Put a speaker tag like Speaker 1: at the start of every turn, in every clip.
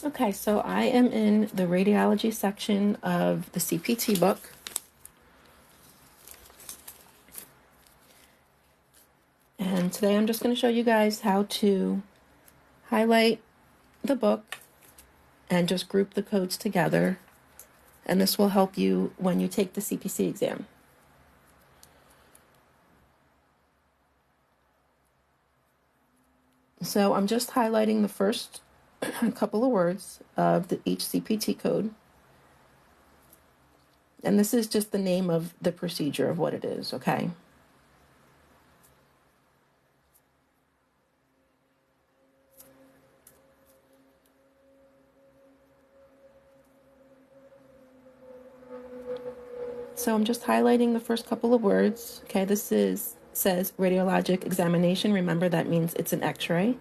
Speaker 1: Okay, so I am in the radiology section of the CPT book. And today I'm just going to show you guys how to highlight the book and just group the codes together. And this will help you when you take the CPC exam. So I'm just highlighting the first couple of words of each CPT code. And this is just the name of the procedure of what it is, okay? So I'm just highlighting the first couple of words. Okay, this says radiologic examination. Remember, that means it's an x-ray.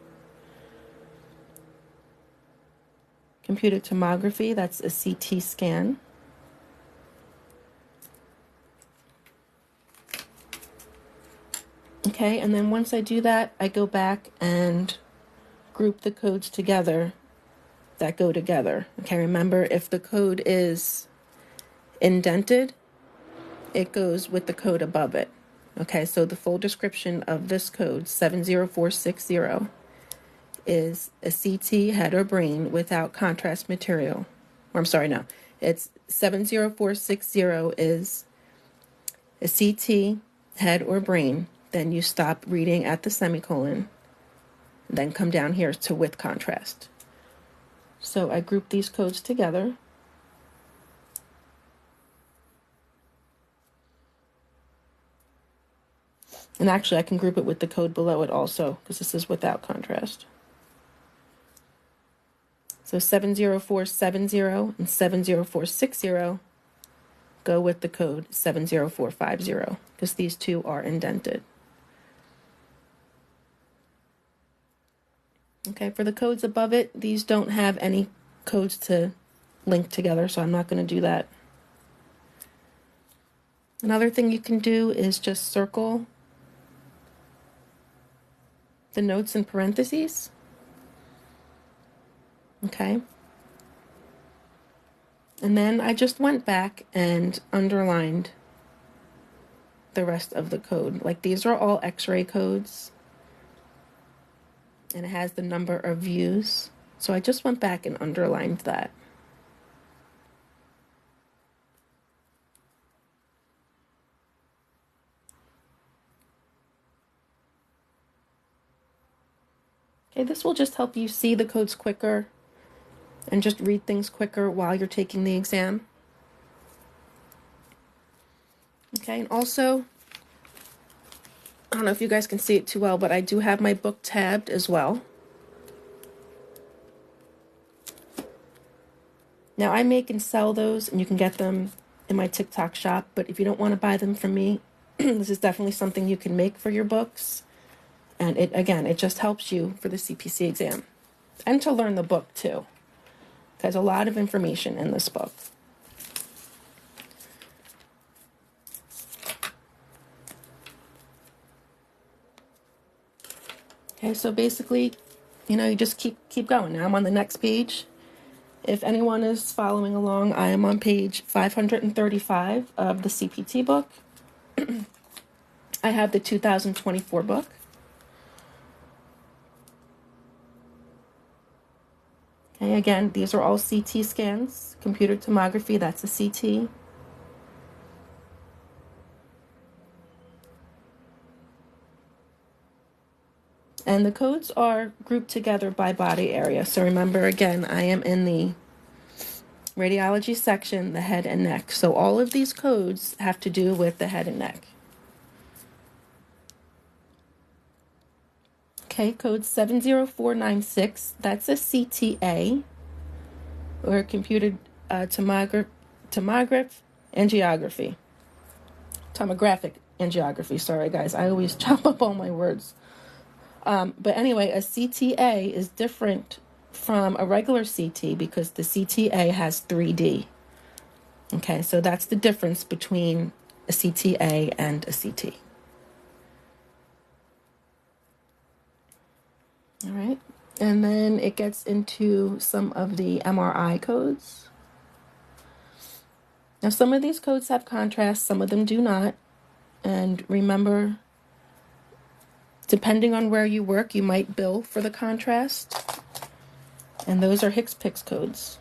Speaker 1: Computed tomography, that's a CT scan. Okay, and then once I do that, I go back and group the codes together that go together. Okay, remember, if the code is indented, it goes with the code above it. Okay, so the full description of this code, 70460, is a CT head or brain without contrast material. Or I'm sorry, no. It's 70460 is a CT head or brain. Then you stop reading at the semicolon. Then come down here to with contrast. So I group these codes together. And actually, I can group it with the code below it also, because this is without contrast. So 70470 and 70460 go with the code 70450, because these two are indented. Okay, for the codes above it, these don't have any codes to link together, so I'm not going to do that. Another thing you can do is just circle the notes in parentheses. Okay. And then I just went back and underlined the rest of the code. Like, these are all x-ray codes. And it has the number of views. So I just went back and underlined that. Okay, this will just help you see the codes quicker and just read things quicker while you're taking the exam. Okay, and also, I don't know if you guys can see it too well, but I do have my book tabbed as well. Now, I make and sell those, and you can get them in my TikTok shop, but if you don't want to buy them from me, this is definitely something you can make for your books. And it just helps you for the CPC exam and to learn the book too. There's a lot of information in this book. Okay, so basically, you just keep going. Now I'm on the next page. If anyone is following along, I am on page 535 of the CPT book. I have the 2024 book. Okay, again, these are all CT scans. Computer tomography, that's a CT. And the codes are grouped together by body area. So remember, again, I am in the radiology section, the head and neck. So all of these codes have to do with the head and neck. Okay, code 70496, that's a CTA, or computed tomographic angiography. Tomographic angiography, sorry guys, I always chop up all my words. But anyway, a CTA is different from a regular CT because the CTA has 3D. Okay, so that's the difference between a CTA and a CT. All right, And then it gets into some of the MRI codes. Now, some of these codes have contrast, some of them do not. And remember, depending on where you work, you might bill for the contrast. And those are HCPCS codes.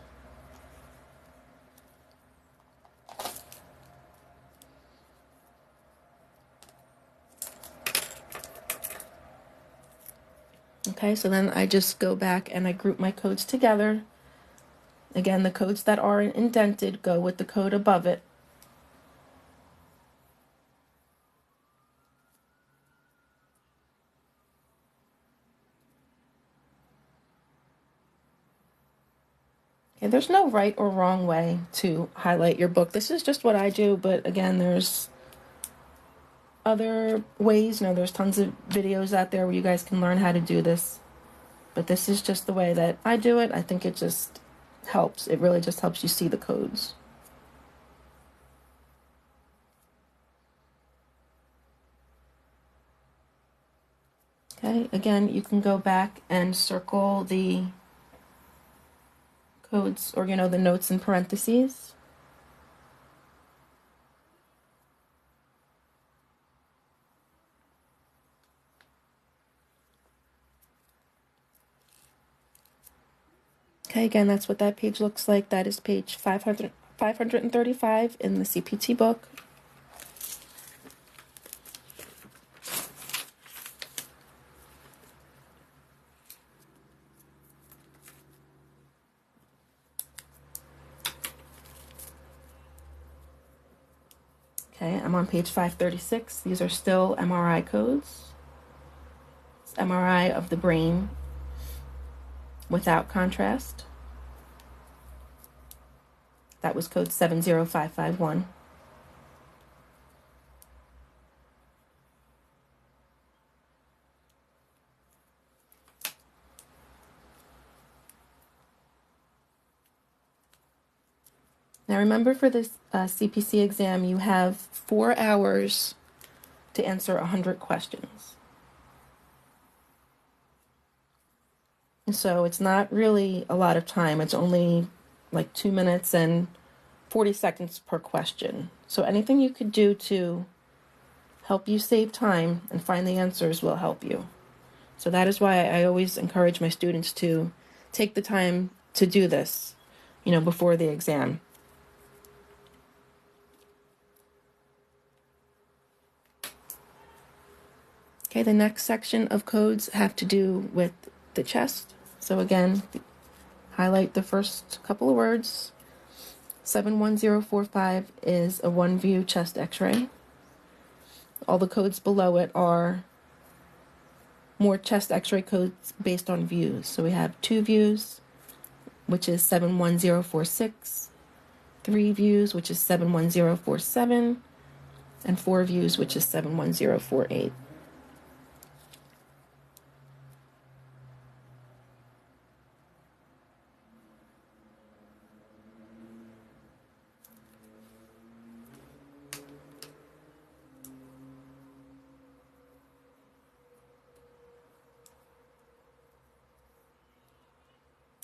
Speaker 1: Okay, so then I just go back and I group my codes together. Again, the codes that are indented go with the code above it. Okay, there's no right or wrong way to highlight your book. This is just what I do, but again, there's other ways. There's tons of videos out there where you guys can learn how to do this. But this is just the way that I do it. I think it just helps. It really just helps you see the codes. Okay, again, you can go back and circle the codes or, the notes in parentheses. Okay, again, that's what that page looks like. That is page 535 in the CPT book. Okay, I'm on page 536. These are still MRI codes. It's MRI of the brain without contrast. That was code 70551. Now remember, for this CPC exam, you have 4 hours to answer 100 questions. And so it's not really a lot of time. It's only like 2 minutes and 40 seconds per question. So anything you could do to help you save time and find the answers will help you. So that is why I always encourage my students to take the time to do this, before the exam. Okay, the next section of codes have to do with the chest. So again, highlight the first couple of words. 71045 is a one-view chest x-ray. All the codes below it are more chest x-ray codes based on views. So we have 2 views, which is 71046, 3 views, which is 71047, and 4 views, which is 71048.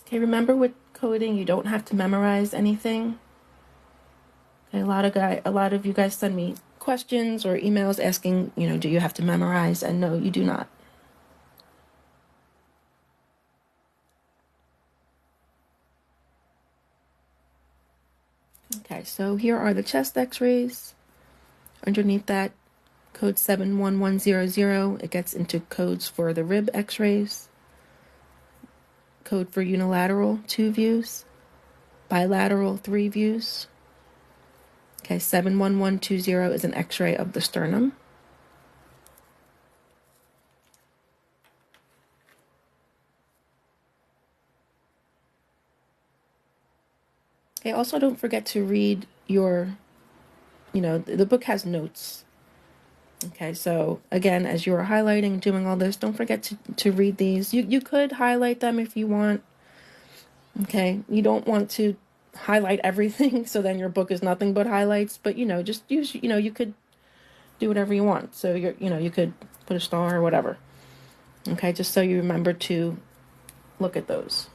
Speaker 1: Okay, remember with coding, you don't have to memorize anything. Okay, a lot of you guys send me questions or emails asking, do you have to memorize? And no, you do not. Okay, so here are the chest x-rays. Underneath that, code 71100, it gets into codes for the rib x-rays. Code for unilateral, 2 views. Bilateral, 3 views. Okay, 71120 is an x-ray of the sternum. Okay, also don't forget to read your, the book has notes. Okay, so again, as you're highlighting, doing all this, don't forget to read these. You could highlight them if you want. Okay, you don't want to highlight everything, so then your book is nothing but highlights, but just use, you could do whatever you want. So you could put a star or whatever. Okay, just so you remember to look at those.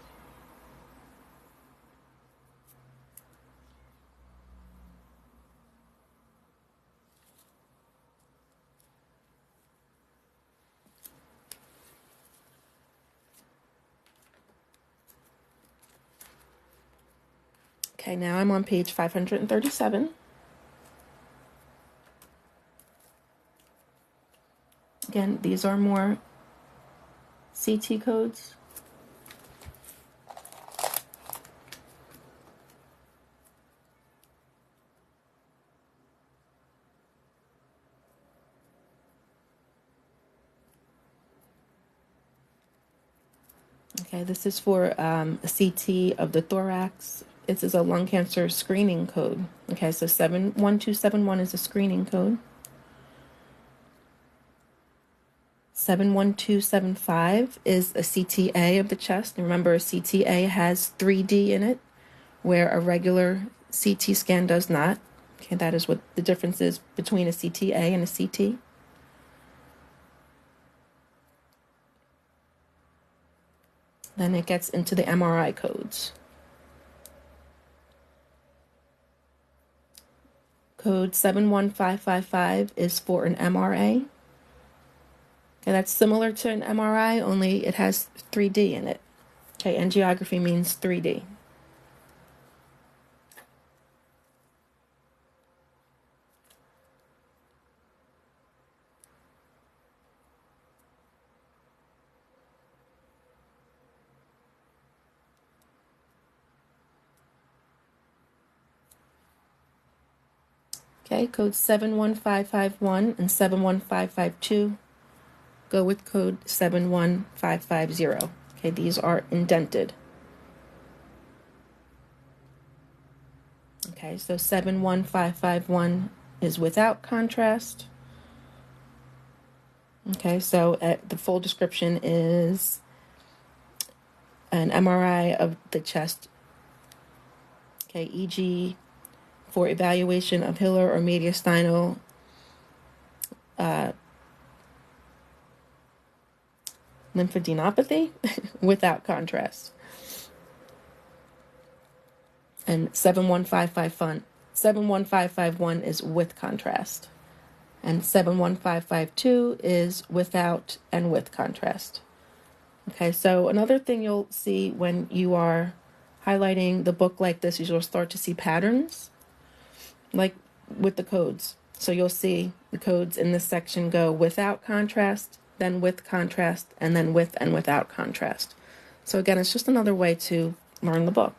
Speaker 1: Okay, now I'm on page 537. Again, these are more CT codes. Okay, this is for a CT of the thorax. This is a lung cancer screening code. Okay, so 71271 is a screening code. 71275 is a CTA of the chest. And remember, a CTA has 3D in it, where a regular CT scan does not. Okay, that is what the difference is between a CTA and a CT. Then it gets into the MRI codes. Code 71555 is for an MRA. Okay, that's similar to an MRI, only it has 3D in it. Okay, angiography means 3D. Okay, code 71551 and 71552 go with code 71550. Okay, these are indented. Okay, so 71551 is without contrast. Okay, so the full description is an MRI of the chest. Okay, e.g. for evaluation of hilar or mediastinal lymphadenopathy without contrast. And 71551 is with contrast. And 71552 is without and with contrast. Okay, so another thing you'll see when you are highlighting the book like this is you'll start to see patterns, like with the codes. So you'll see the codes in this section go without contrast, then with contrast, and then with and without contrast. So again, it's just another way to learn the book.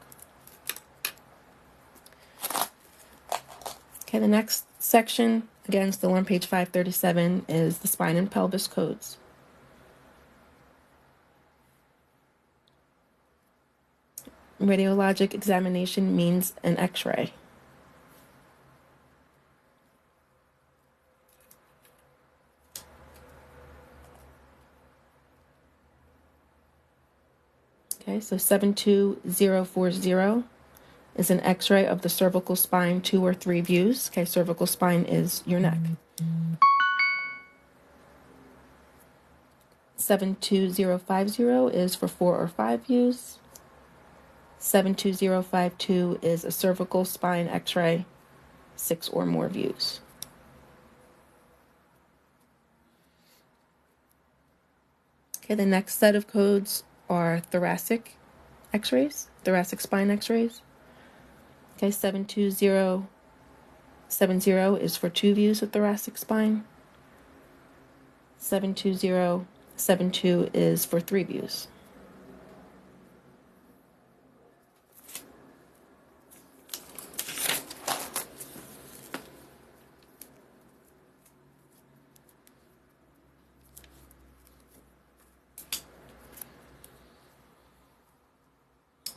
Speaker 1: Okay, the next section, again, still on page 537, is the spine and pelvis codes. Radiologic examination means an X-ray. Okay, so 72040 is an X-ray of the cervical spine, 2 or 3 views. Okay, cervical spine is your neck. 72050 is for 4 or 5 views. 72052 is a cervical spine X-ray, 6 or more views. Okay, the next set of codes are thoracic X-rays, thoracic spine X-rays. Okay, 72070 is for 2 views of thoracic spine. 72072 is for 3 views.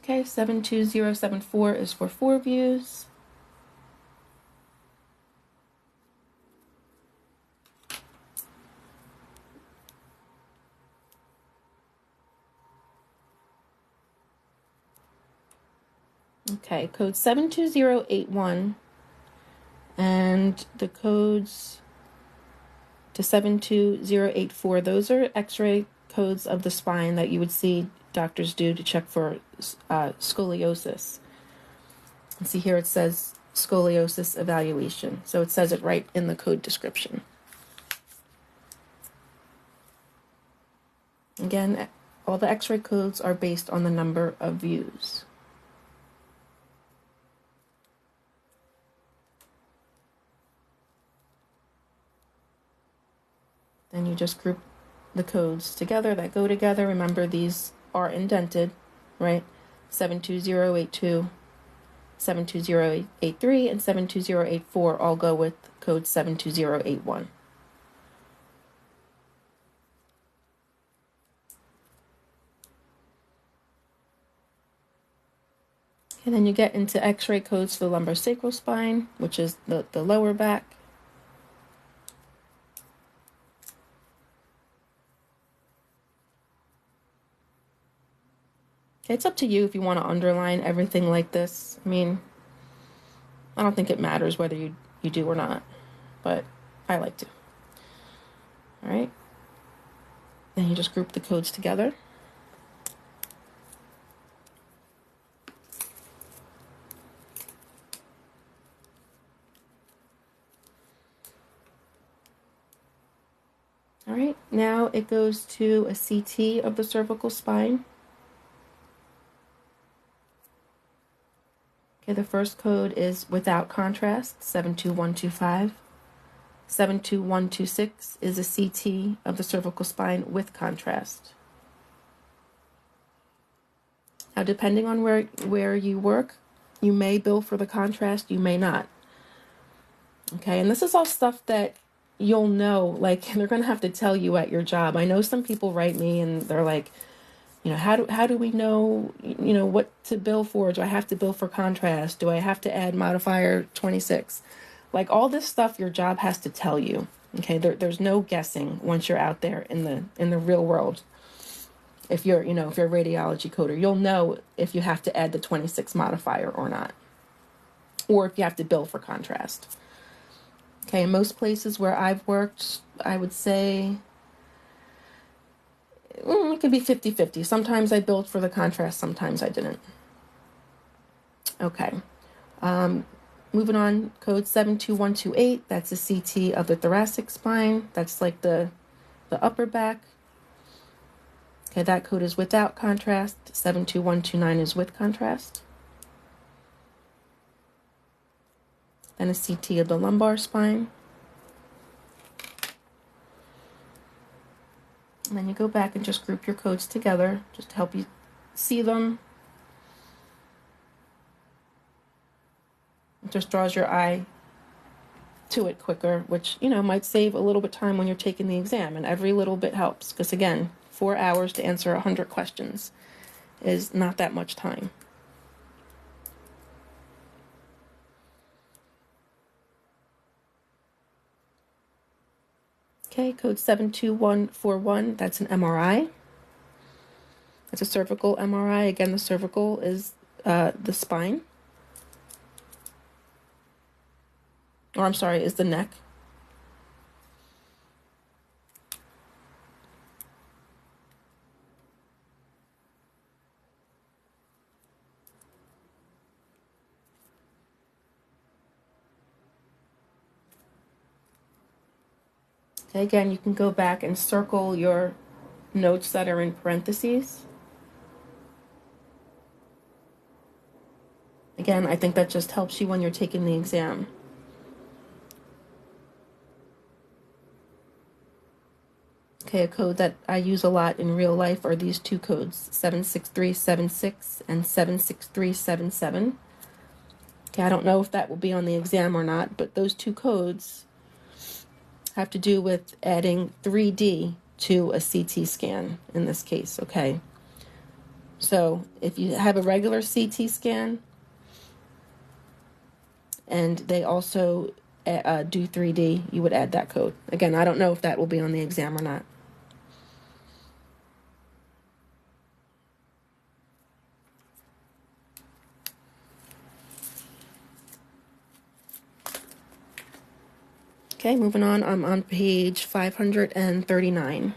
Speaker 1: Okay, 72074 is for 4 views. Okay, code 72081 and the codes to 72084, those are X-ray codes of the spine that you would see doctors do to check for scoliosis. And see here it says scoliosis evaluation. So it says it right in the code description. Again, all the X-ray codes are based on the number of views. Then you just group the codes together that go together. Remember, these are indented, right? 72082, 72083, and 72084 all go with code 72081. And then you get into X-ray codes for the lumbosacral spine, which is the lower back. Okay, it's up to you if you want to underline everything like this. I mean, I don't think it matters whether you do or not, but I like to. All right. Then you just group the codes together. All right, now it goes to a CT of the cervical spine. Okay, the first code is without contrast, 72125. 72126 is a CT of the cervical spine with contrast. Now, depending on where you work, you may bill for the contrast, you may not. Okay, and this is all stuff that you'll know, like they're going to have to tell you at your job. I know some people write me and they're like, how do we know, what to bill for? Do I have to bill for contrast? Do I have to add modifier 26? Like all this stuff your job has to tell you. Okay, there's no guessing once you're out there in the real world. If you're a radiology coder, you'll know if you have to add the 26 modifier or not, or if you have to bill for contrast. Okay, in most places where I've worked, I would say it could be 50-50. Sometimes I billed for the contrast, sometimes I didn't. Okay, moving on, code 72128, that's a CT of the thoracic spine. That's like the upper back. Okay, that code is without contrast. 72129 is with contrast. Then a CT of the lumbar spine. And then you go back and just group your codes together, just to help you see them. It just draws your eye to it quicker, which, might save a little bit of time when you're taking the exam. And every little bit helps, because again, 4 hours to answer 100 questions is not that much time. Okay, code 72141, that's an MRI. It's a cervical MRI. Again, the cervical is the spine. Or I'm sorry, is the neck. Okay, again, you can go back and circle your notes that are in parentheses. Again, I think that just helps you when you're taking the exam. Okay, a code that I use a lot in real life are these two codes, 76376 and 76377. Okay, I don't know if that will be on the exam or not, but those two codes have to do with adding 3D to a CT scan in this case, okay? So if you have a regular CT scan and they also do 3D, you would add that code. Again, I don't know if that will be on the exam or not. Okay, moving on, I'm on page 539.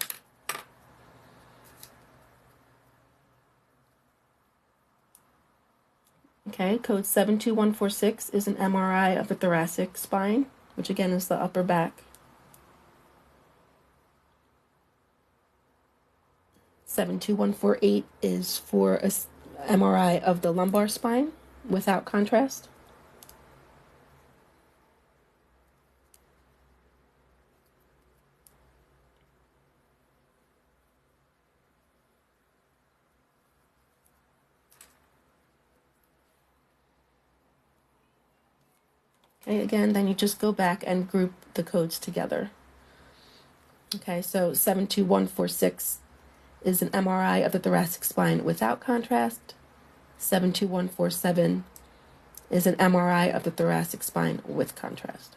Speaker 1: Okay, code 72146 is an MRI of the thoracic spine, which again is the upper back. 72148 is for a MRI of the lumbar spine without contrast. Okay, again, then you just go back and group the codes together. Okay, so 72146 is an MRI of the thoracic spine without contrast. 72147 is an MRI of the thoracic spine with contrast.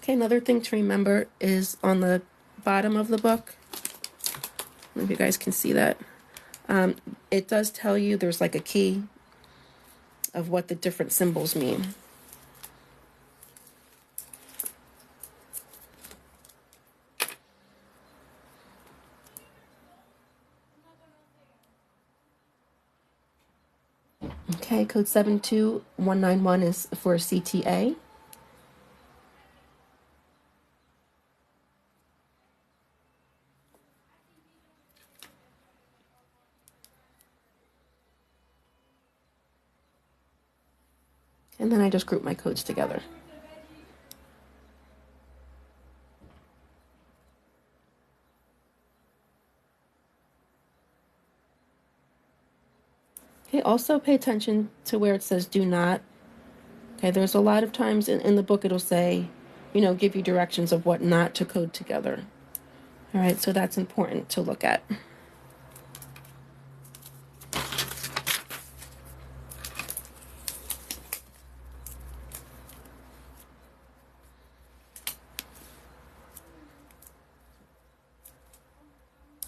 Speaker 1: Okay, another thing to remember is on the bottom of the book, I don't know if you guys can see that, it does tell you there's like a key of what the different symbols mean. Okay, code 72191 is for CTA. And then I just group my codes together. Okay, also pay attention to where it says do not. Okay, there's a lot of times in the book it'll say, give you directions of what not to code together. All right, so that's important to look at.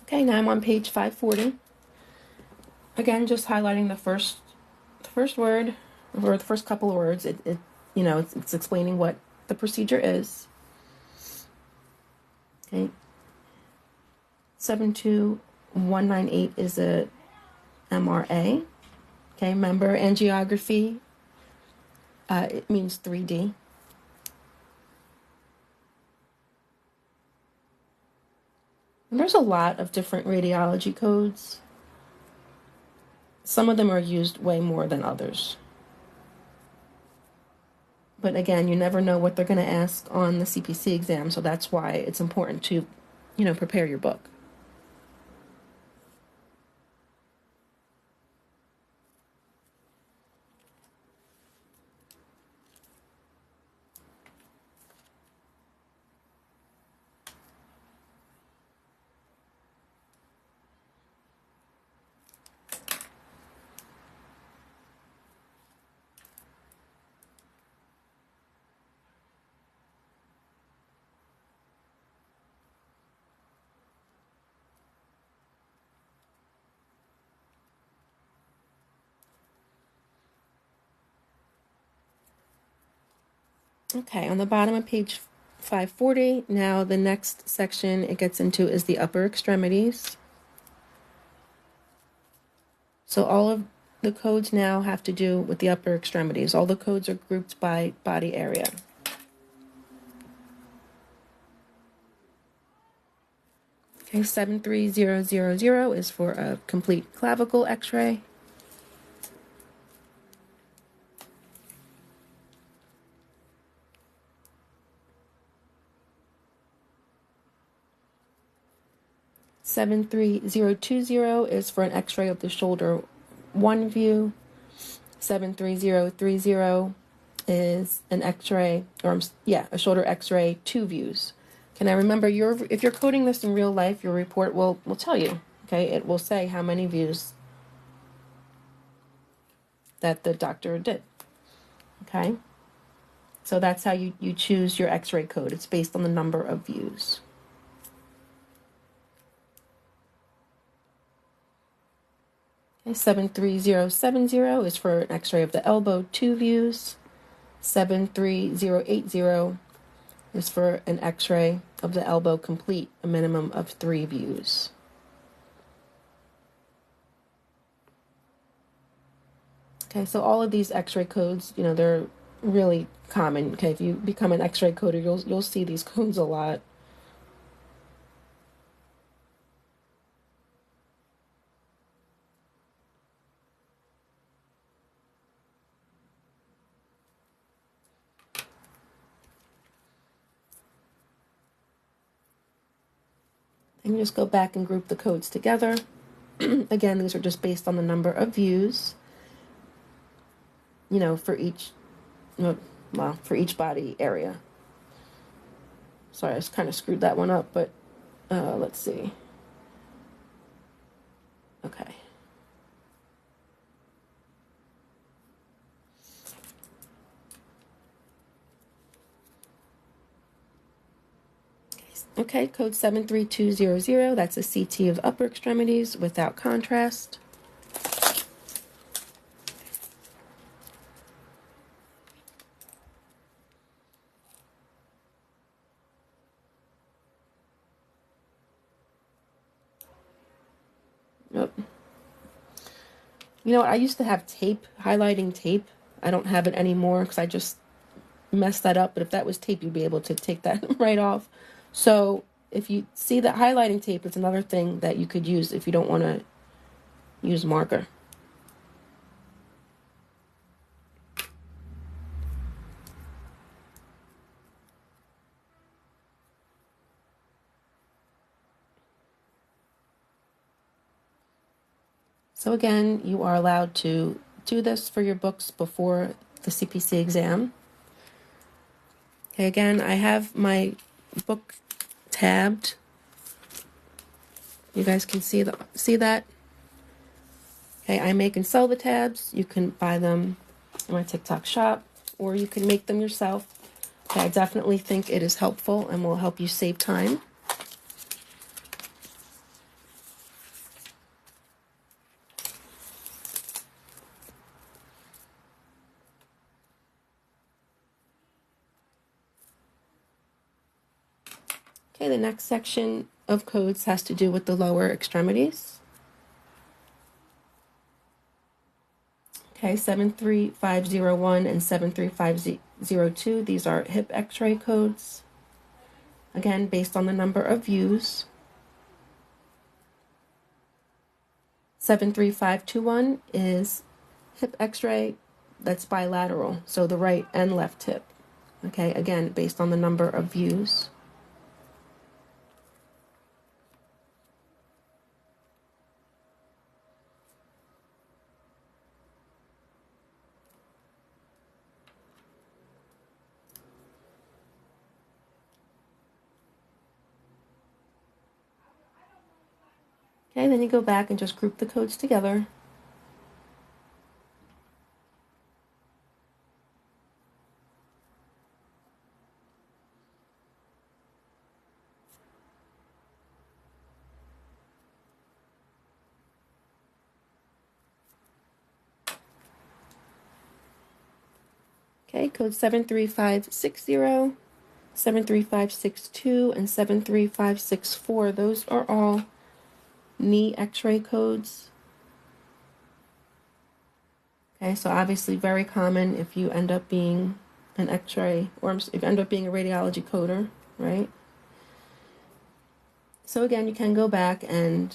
Speaker 1: Okay, now I'm on page 540. Again, just highlighting the first word, or the first couple of words. It's explaining what the procedure is. Okay. 72198 is a MRA. Okay, remember angiography, it means 3D. And there's a lot of different radiology codes. Some of them are used way more than others. But again, you never know what they're going to ask on the CPC exam, so that's why it's important to, prepare your book. Okay, on the bottom of page 540, now the next section it gets into is the upper extremities. So all of the codes now have to do with the upper extremities. All the codes are grouped by body area. Okay, 73000 is for a complete clavicle x-ray. Seven 73020 is for an x-ray of the shoulder 1 view. 73030 is an x-ray, a shoulder x-ray 2 views. Can I remember if you're coding this in real life, your report will tell you, okay? It will say how many views. that the doctor did. Okay? So that's how you choose your x-ray code. It's based on the number of views. Okay, 73070 is for an x-ray of the elbow, 2 views. 73080 is for an x-ray of the elbow complete, a minimum of 3 views. Okay, so all of these x-ray codes, they're really common. Okay, if you become an x-ray coder, you'll see these codes a lot. And you just go back and group the codes together. Again, these are just based on the number of views, for each, for each body area. Sorry, I just kind of screwed that one up, but let's see. Okay. Okay, code 73200, that's a CT of upper extremities without contrast. Yep. You know what, I used to have tape, highlighting tape. I don't have it anymore because I just messed that up, but if that was tape, you'd be able to take that right off. So if you see that highlighting tape, it's another thing that you could use if you don't want to use marker. So again, you are allowed to do this for your books before the CPC exam. Okay, again, I have my book tabbed. You guys can see that. Okay, I make and sell the tabs. You can buy them in my TikTok shop, or you can make them yourself. Okay, I definitely think it is helpful and will help you save time. Okay, the next section of codes has to do with the lower extremities. Okay, 73501 and 73502, these are hip x-ray codes. Again, based on the number of views. 73521 is hip x-ray that's bilateral, so the right and left hip. Okay, again, based on the number of views. Okay, then you go back and just group the codes together. Okay, code 73560, 73562, and 73564. Those are all knee x-ray codes. Okay, so obviously very common if you end up being an x-ray, or if you end up being a radiology coder, right? So again, you can go back and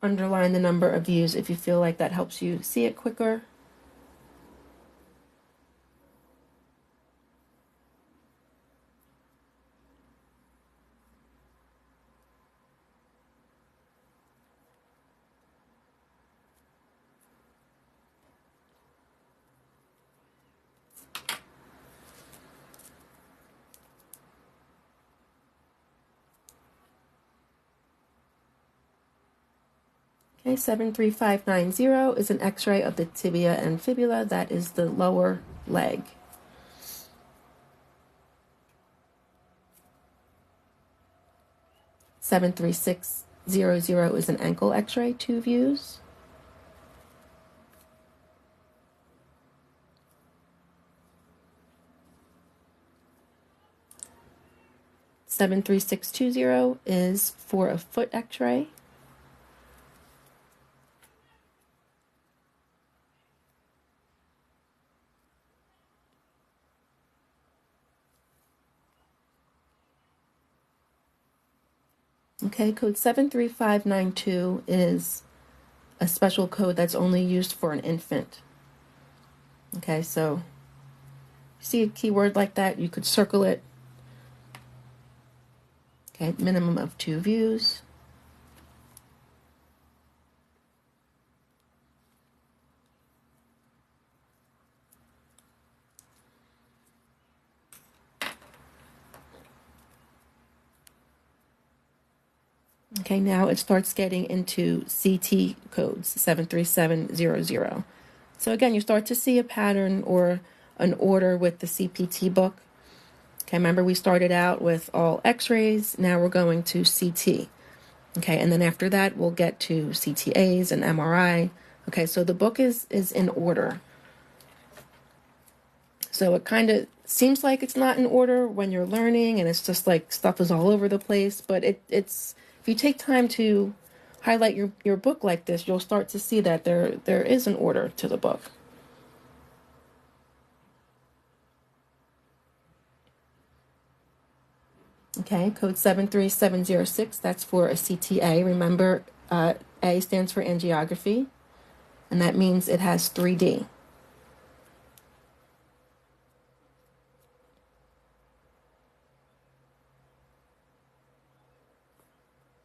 Speaker 1: underline the number of views if you feel like that helps you see it quicker. Okay, 73590 is an x-ray of the tibia and fibula. That is the lower leg. Seven 3600 is an ankle x-ray, 2 views. Seven 3620 is for a foot x-ray. Okay, code 73592 is a special code that's only used for an infant. Okay, so see a keyword like that, you could circle it. Okay, minimum of 2 views. Okay, now it starts getting into CT codes, 73700. So again, you start to see a pattern or an order with the CPT book. Okay, remember we started out with all x-rays, now we're going to CT. Okay, and then after that, we'll get to CTAs and MRI. Okay, so the book is in order. So it kind of seems like it's not in order when you're learning and it's just like stuff is all over the place, but it's if you take time to highlight your book like this, you'll start to see that there is an order to the book. Okay, code 73706, that's for a CTA. Remember, A stands for angiography, and that means it has 3D.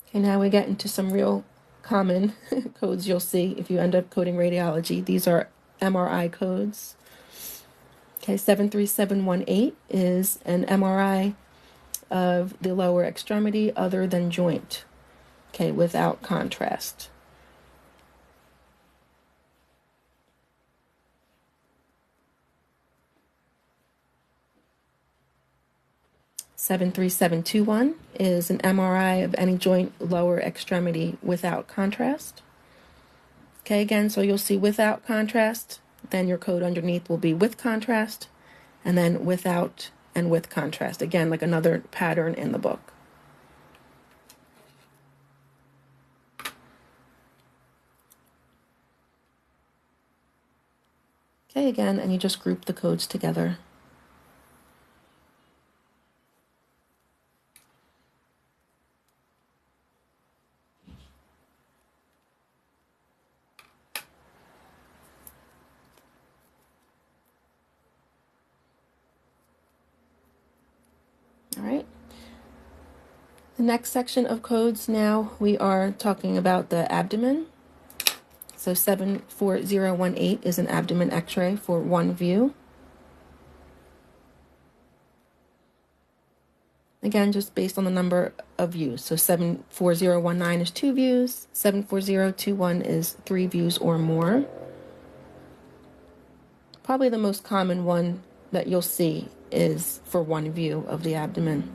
Speaker 1: Okay, now we get into some real common codes you'll see if you end up coding radiology. These are MRI codes. Okay, 73718 is an MRI of the lower extremity other than joint. Okay, without contrast. Seven 3721 is an MRI of any joint lower extremity without contrast. Okay, again, so you'll see without contrast, then your code underneath will be with contrast, and then without and with contrast. Again, like another pattern in the book. Okay, again, and you just group the codes together. All right. The next section of codes now, we are talking about the abdomen. So 74018 is an abdomen x-ray for 1 view. Again, just based on the number of views. So 74019 is 2 views, 74021 is 3 views or more. Probably the most common one that you'll see is for 1 view of the abdomen.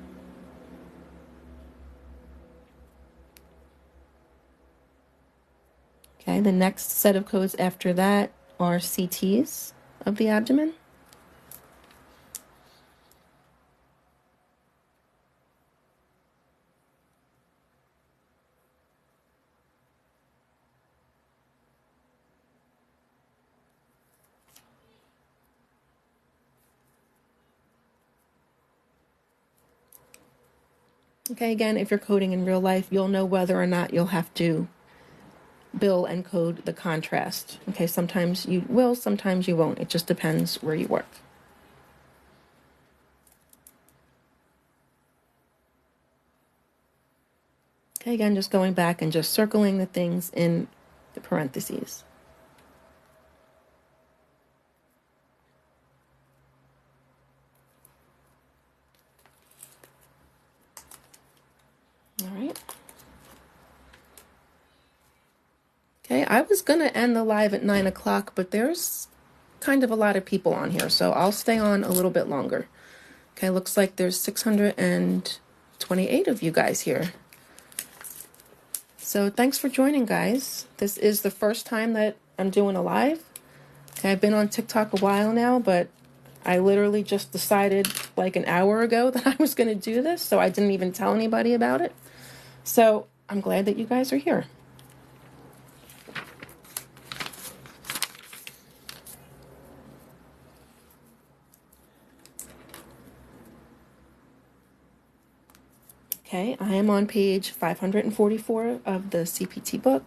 Speaker 1: Okay, the next set of codes after that are CTs of the abdomen. Okay, again, if you're coding in real life, you'll know whether or not you'll have to bill and code the contrast. Okay, sometimes you will, sometimes you won't. It just depends where you work. Okay, again, just going back and just circling the things in the parentheses. All right. Okay, I was going to end the live at 9 o'clock, but there's kind of a lot of people on here, so I'll stay on a little bit longer. Okay, looks like there's 628 of you guys here. So thanks for joining, guys. This is the first time that I'm doing a live. Okay, I've been on TikTok a while now, but I literally just decided like an hour ago that I was going to do this, so I didn't even tell anybody about it. So I'm glad that you guys are here. Okay, I am on page 544 of the CPT book.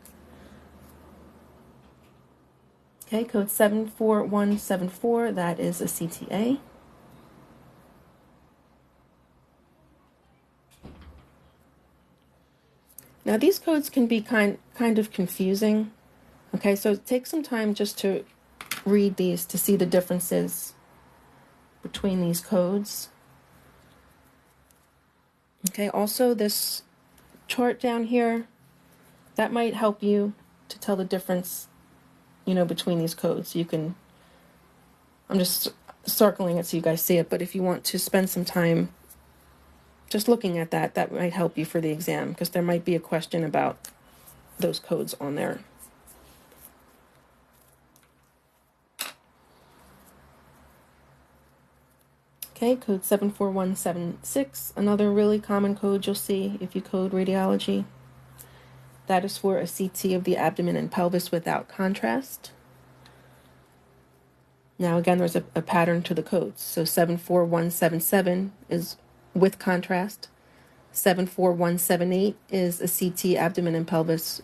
Speaker 1: Okay, code 74174, that is a CTA. Now these codes can be kind of confusing. Okay, so take some time just to read these to see the differences between these codes. Okay, also this chart down here, that might help you to tell the difference, between these codes. I'm just circling it so you guys see it, but if you want to spend some time just looking at that, that might help you for the exam, because there might be a question about those codes on there. Okay, code 74176, another really common code you'll see if you code radiology. That is for a CT of the abdomen and pelvis without contrast. Now again, there's a pattern to the codes. So 74177 is with contrast. 74178 is a CT abdomen and pelvis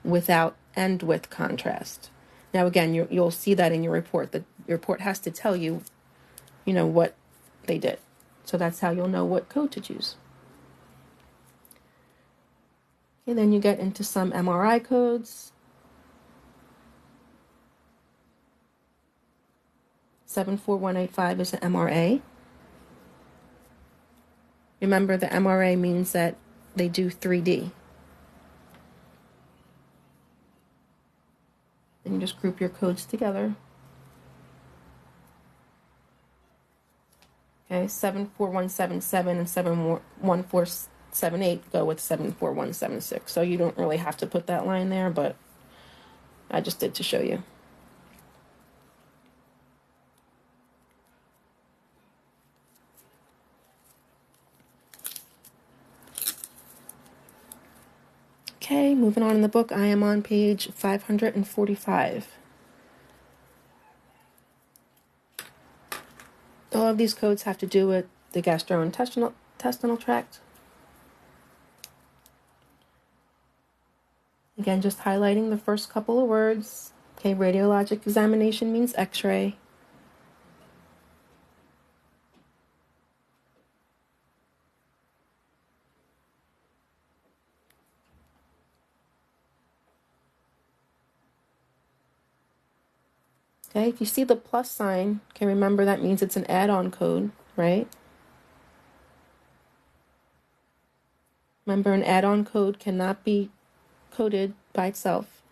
Speaker 1: without and with contrast. Now again, you'll see that in your report. The report has to tell you, what they did. So that's how you'll know what code to choose. Okay, then you get into some MRI codes. 74185 is an MRA. Remember, the MRA means that they do 3D. And you just group your codes together. Okay, 74177 and 71478 go with 74176. So you don't really have to put that line there, but I just did to show you. Okay, moving on in the book, I am on page 545. All of these codes have to do with the gastrointestinal tract. Again, just highlighting the first couple of words. Okay, radiologic examination means x-ray. Okay, if you see the plus sign, okay, remember that means it's an add-on code, right? Remember, an add-on code cannot be coded by itself.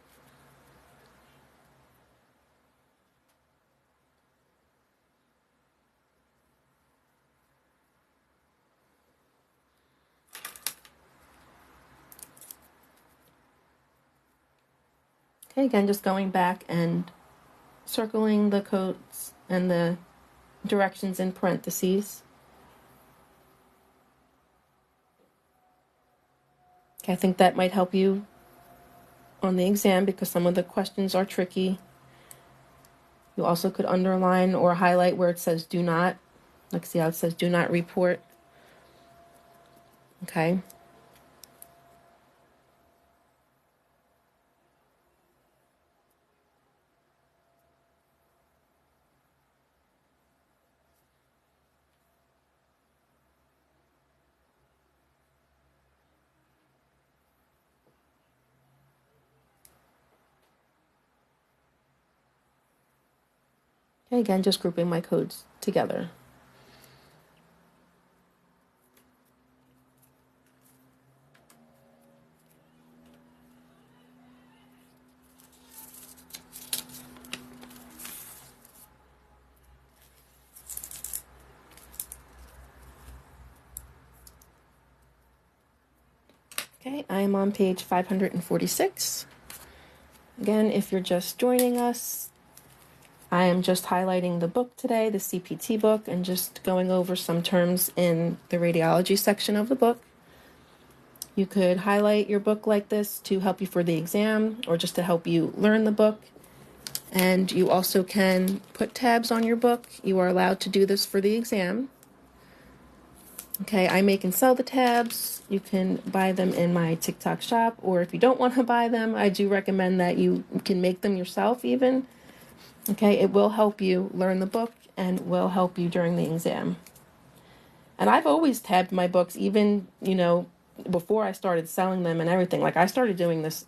Speaker 1: Okay, again, just going back and circling the codes and the directions in parentheses. Okay, I think that might help you on the exam because some of the questions are tricky. You also could underline or highlight where it says do not. Like, see how it says do not report. Okay. Okay, again, just grouping my codes together. Okay, I am on page 546. Again, if you're just joining us, I am just highlighting the book today, the CPT book, and just going over some terms in the radiology section of the book. You could highlight your book like this to help you for the exam or just to help you learn the book. And you also can put tabs on your book. You are allowed to do this for the exam. Okay, I make and sell the tabs. You can buy them in my TikTok shop, or if you don't want to buy them, I do recommend that you can make them yourself even. Okay, it will help you learn the book and will help you during the exam. And I've always tabbed my books, even, before I started selling them and everything. Like, I started doing this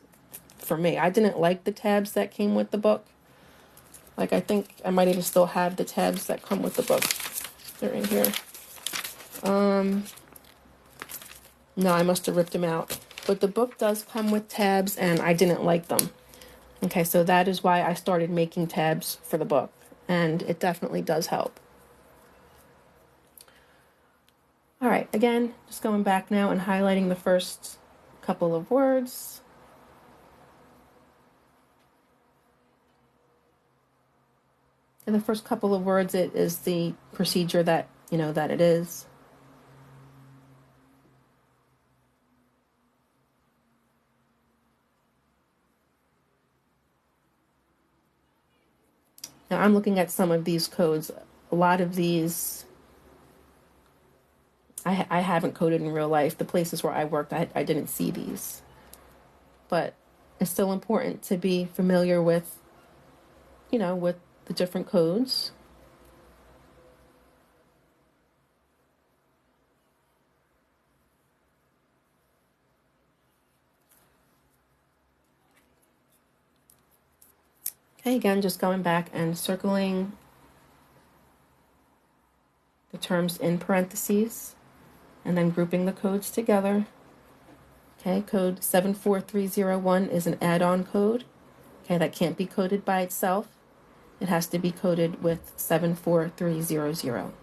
Speaker 1: for me. I didn't like the tabs that came with the book. Like, I think I might even still have the tabs that come with the book. They're in here. No, I must have ripped them out. But the book does come with tabs, and I didn't like them. Okay, so that is why I started making tabs for the book. And it definitely does help. All right, again, just going back now and highlighting the first couple of words. In the first couple of words, it is the procedure that, that it is. Now, I'm looking at some of these codes. A lot of these I haven't coded in real life. The places where I worked, I didn't see these. But it's still important to be familiar with, with the different codes. Okay, again, just going back and circling the terms in parentheses and then grouping the codes together. Okay, code 74301 is an add-on code. Okay, that can't be coded by itself. It has to be coded with 74300.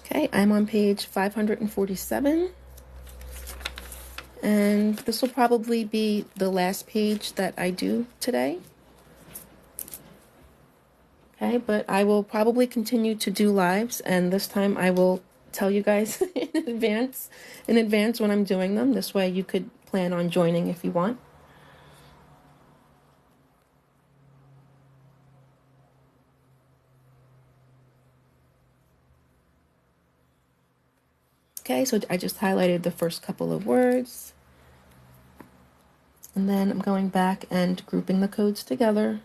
Speaker 1: Okay, I'm on page 547. And this will probably be the last page that I do today. Okay, but I will probably continue to do lives, and this time I will tell you guys in advance when I'm doing them. This way you could plan on joining if you want. Okay, so I just highlighted the first couple of words. And then I'm going back and grouping the codes together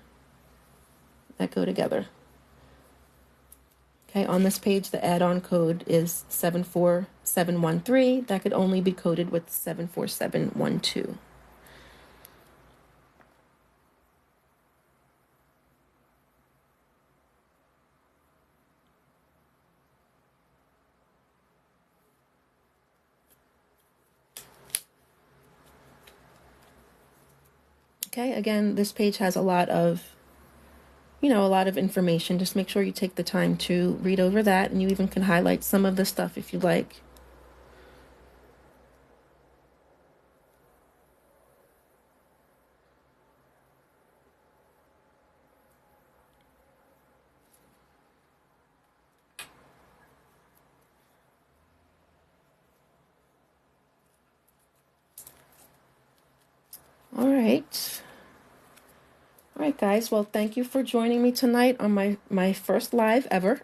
Speaker 1: that go together. Okay, on this page, the add-on code is 74713. That could only be coded with 74712. Okay, again, this page has a lot of information. Just make sure you take the time to read over that, and you even can highlight some of the stuff if you like. All right, guys. Well, thank you for joining me tonight on my first live ever.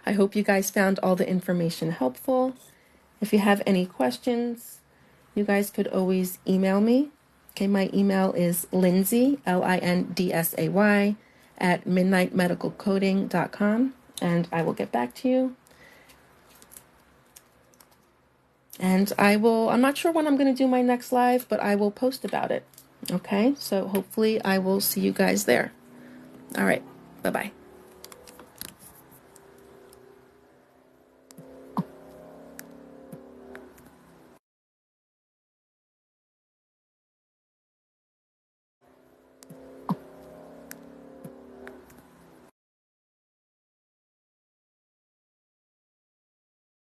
Speaker 1: I hope you guys found all the information helpful. If you have any questions, you guys could always email me. Okay, my email is Lindsay, Lindsay, at midnightmedicalcoding.com, and I will get back to you. And I'm not sure when I'm going to do my next live, but I will post about it. Okay, so hopefully I will see you guys there. All right, bye-bye.